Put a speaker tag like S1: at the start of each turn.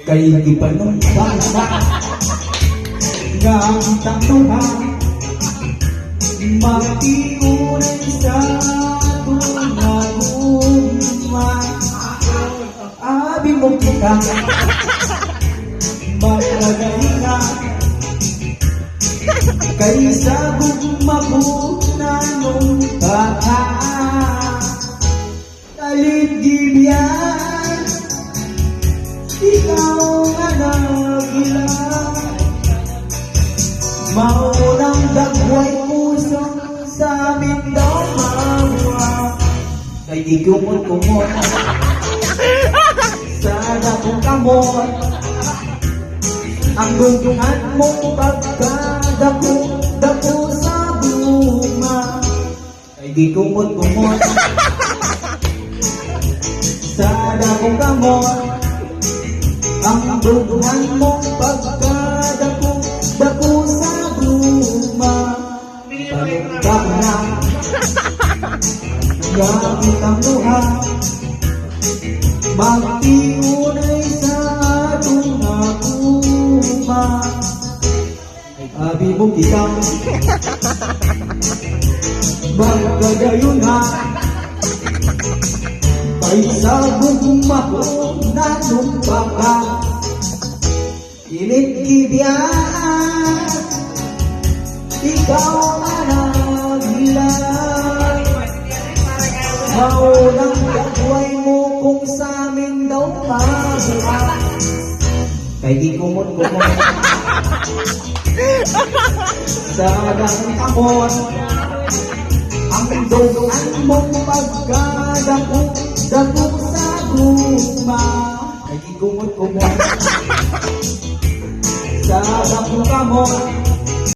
S1: kay di pa nung bata nga ang tanungan magtiunay sa tunaguma abi mo kita maglagay ka kay sa gugmabunan nung bata taligibyan ikaw nga nagilan maunang dagway puso sa amin daw mawa kay di kumot-kumot sa dakong kamot ang guntungan mong pagkadako sa bunga kay di kumot-kumot sa dakong kamot ang guntungan mong pagkadako sa bunga palugtang na gamit ang luha magtiunay sa atong akuma abi mo kita magkagayon ha kay sa gugmahon na nung baka ilit-gibyan ikaw ang nagilan maunang gagaway mo kung sa amin daw mabuha kay di kumot-kumot sa dakong kamot ang dugan mong pagkadako sa guma kay di kumot-kumot sa dakong kamot